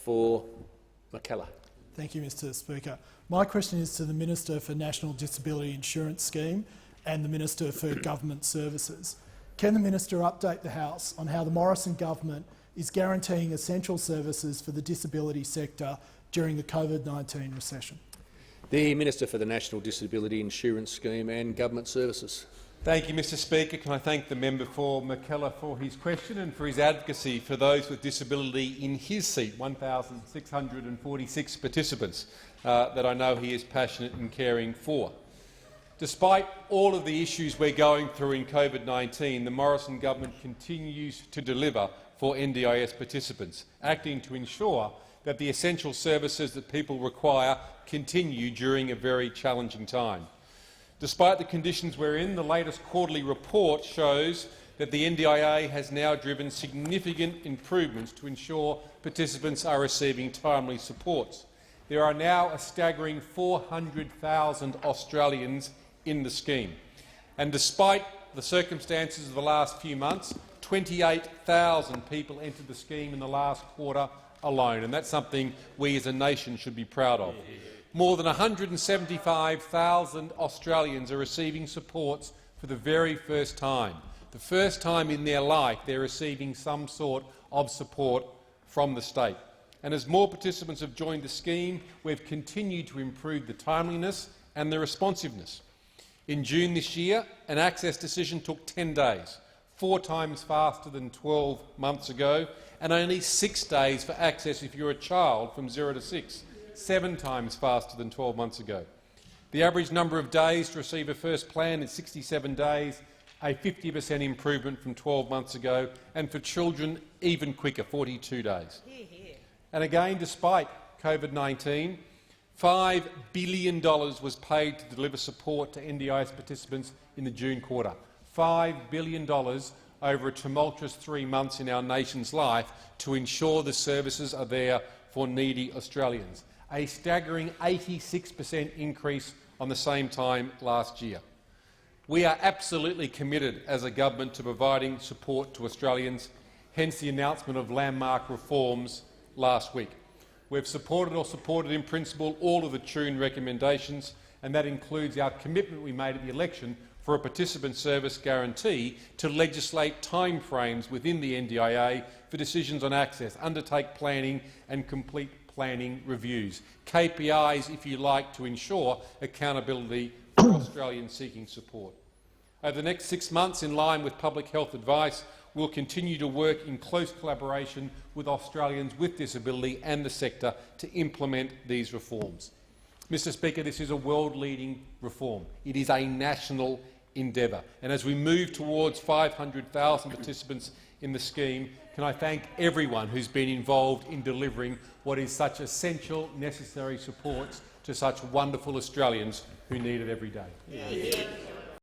for McKellar. Thank you, Mr Speaker. My question is to the Minister for National Disability Insurance Scheme and the Minister for Government Services. Can the Minister update the House on how the Morrison government is guaranteeing essential services for the disability sector during the COVID-19 recession? The Minister for the National Disability Insurance Scheme and Government Services. Thank you, Mr Speaker. Can I thank the member for McKellar for his question and for his advocacy for those with disability in his seat, 1,646 participants that I know he is passionate and caring for. Despite all of the issues we're going through in COVID-19, the Morrison government continues to deliver for NDIS participants, acting to ensure that the essential services that people require continue during a very challenging time. Despite the conditions we're in, the latest quarterly report shows that the NDIA has now driven significant improvements to ensure participants are receiving timely supports. There are now a staggering 400,000 Australians in the scheme. And despite the circumstances of the last few months, 28,000 people entered the scheme in the last quarter alone, and that's something we as a nation should be proud of. More than 175,000 Australians are receiving supports for the very first time. The first time in their life they're receiving some sort of support from the state. And as more participants have joined the scheme, we've continued to improve the timeliness and the responsiveness. In June this year, an access decision took 10 days, 4 times faster than 12 months ago, and only 6 days for access if you're a child from 0 to 6, 7 times faster than 12 months ago. The average number of days to receive a first plan is 67 days, a 50% improvement from 12 months ago, and for children even quicker, 42 days. And again, despite COVID-19, $5 billion was paid to deliver support to NDIS participants in the June quarter. $5 billion over a tumultuous 3 months in our nation's life to ensure the services are there for needy Australians, a staggering 86% increase on the same time last year. We are absolutely committed as a government to providing support to Australians, hence the announcement of landmark reforms last week. We've supported in principle all of the Tune recommendations, and that includes our commitment we made at the election for a participant service guarantee to legislate timeframes within the NDIA for decisions on access, undertake planning and complete planning reviews. KPIs, if you like, to ensure accountability for Australians seeking support. Over the next 6 months, in line with public health advice, we'll continue to work in close collaboration with Australians with disability and the sector to implement these reforms. Mr Speaker, this is a world-leading reform. It is a national endeavour. And as we move towards 500,000 participants in the scheme, can I thank everyone who's been involved in delivering what is such essential, necessary supports to such wonderful Australians who need it every day.